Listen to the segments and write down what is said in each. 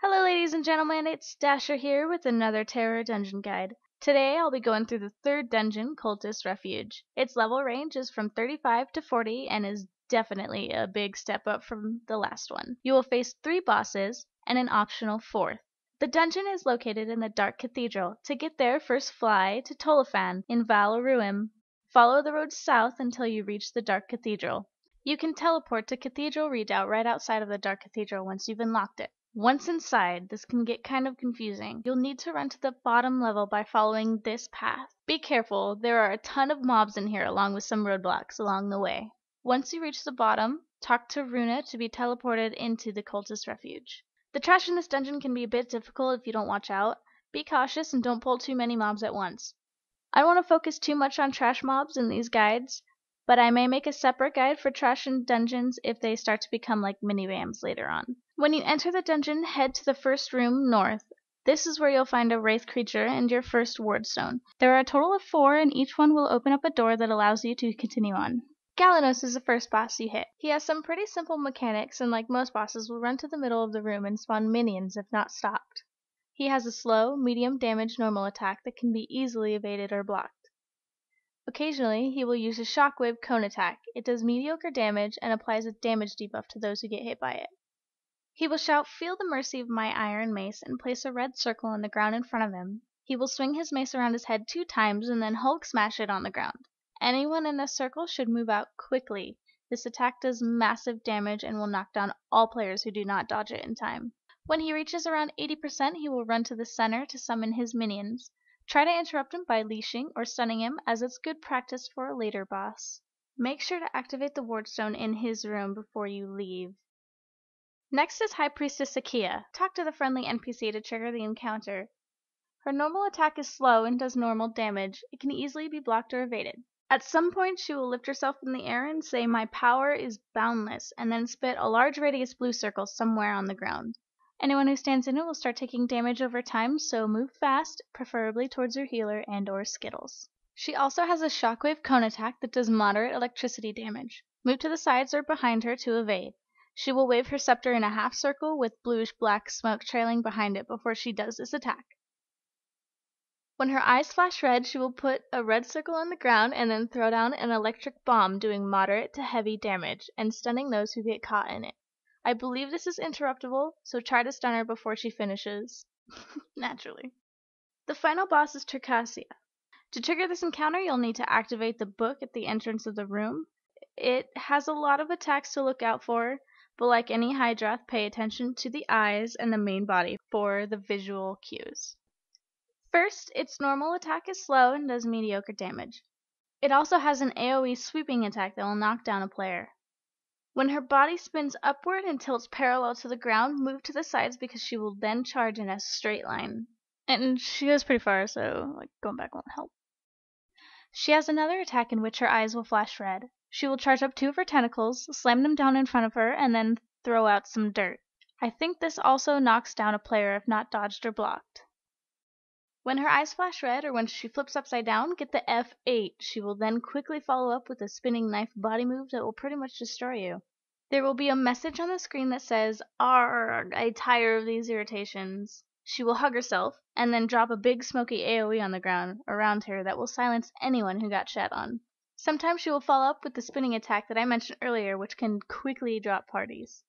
Hello ladies and gentlemen, it's Dasher here with another Terra dungeon guide. Today I'll be going through the third dungeon, Cultists Refuge. Its level range is from 35 to 40 and is definitely a big step up from the last one. You will face 3 bosses and an optional 4th. The dungeon is located in the Dark Cathedral. To get there, first fly to Tolofan in Val-Aruim. Follow the road south until you reach the Dark Cathedral. You can teleport to Cathedral Redoubt right outside of the Dark Cathedral once you've unlocked it. Once inside, this can get kind of confusing. You'll need to run to the bottom level by following this path. Be careful, there are a ton of mobs in here along with some roadblocks along the way. Once you reach the bottom, talk to Runa to be teleported into the Cultist Refuge. The trash in this dungeon can be a bit difficult if you don't watch out. Be cautious and don't pull too many mobs at once. I don't want to focus too much on trash mobs in these guides, but I may make a separate guide for trash in dungeons if they start to become like mini-vams later on. When you enter the dungeon, head to the first room north. This is where you'll find a wraith creature and your first ward stone. There are a total of 4 and each one will open up a door that allows you to continue on. Galanos is the first boss you hit. He has some pretty simple mechanics and like most bosses will run to the middle of the room and spawn minions if not stopped. He has a slow, medium damage normal attack that can be easily evaded or blocked. Occasionally, he will use a shockwave cone attack. It does mediocre damage and applies a damage debuff to those who get hit by it. He will shout, "Feel the mercy of my iron mace," and place a red circle on the ground in front of him. He will swing his mace around his head 2 times and then Hulk smash it on the ground. Anyone in this circle should move out quickly. This attack does massive damage and will knock down all players who do not dodge it in time. When he reaches around 80%, he will run to the center to summon his minions. Try to interrupt him by leashing or stunning him, as it's good practice for a later boss. Make sure to activate the wardstone in his room before you leave. Next is High Priestess Akia. Talk to the friendly NPC to trigger the encounter. Her normal attack is slow and does normal damage. It can easily be blocked or evaded. At some point, she will lift herself in the air and say, "My power is boundless," and then spit a large radius blue circle somewhere on the ground. Anyone who stands in it will start taking damage over time, so move fast, preferably towards your healer and or Skittles. She also has a shockwave cone attack that does moderate electricity damage. Move to the sides or behind her to evade. She will wave her scepter in a half circle with bluish-black smoke trailing behind it before she does this attack. When her eyes flash red, she will put a red circle on the ground and then throw down an electric bomb doing moderate to heavy damage and stunning those who get caught in it. I believe this is interruptible, so try to stun her before she finishes. Naturally. The final boss is Terkasia. To trigger this encounter, you'll need to activate the book at the entrance of the room. It has a lot of attacks to look out for, but like any Hydrath, pay attention to the eyes and the main body for the visual cues. First, its normal attack is slow and does mediocre damage. It also has an AoE sweeping attack that will knock down a player. When her body spins upward and tilts parallel to the ground, move to the sides because she will then charge in a straight line. And she goes pretty far, so going back won't help. She has another attack in which her eyes will flash red. She will charge up 2 of her tentacles, slam them down in front of her, and then throw out some dirt. I think this also knocks down a player if not dodged or blocked. When her eyes flash red or when she flips upside down, get the F8. She will then quickly follow up with a spinning knife body move that will pretty much destroy you. There will be a message on the screen that says, "Arrgh, I tire of these irritations." She will hug herself, and then drop a big smoky AoE on the ground around her that will silence anyone who got shat on. Sometimes she will follow up with the spinning attack that I mentioned earlier, which can quickly drop parties.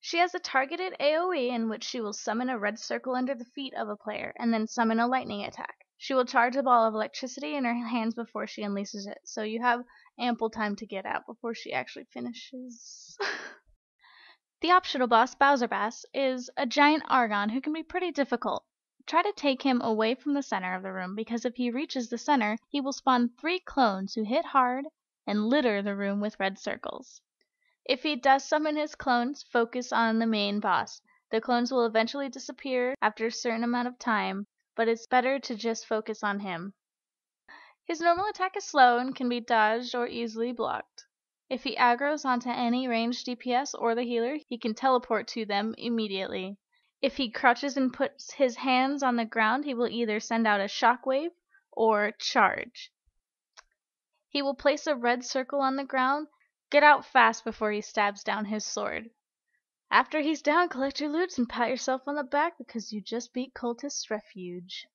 She has a targeted AoE in which she will summon a red circle under the feet of a player, and then summon a lightning attack. She will charge a ball of electricity in her hands before she unleashes it, so you have ample time to get out before she actually finishes. The optional boss, Bhaozurbas, is a giant Argon who can be pretty difficult. Try to take him away from the center of the room, because if he reaches the center, he will spawn 3 clones who hit hard and litter the room with red circles. If he does summon his clones, focus on the main boss. The clones will eventually disappear after a certain amount of time, but it's better to just focus on him. His normal attack is slow and can be dodged or easily blocked. If he aggroes onto any ranged DPS or the healer, he can teleport to them immediately. If he crouches and puts his hands on the ground, he will either send out a shockwave or charge. He will place a red circle on the ground. Get out fast before he stabs down his sword. After he's down, collect your loots and pat yourself on the back because you just beat Cultists Refuge.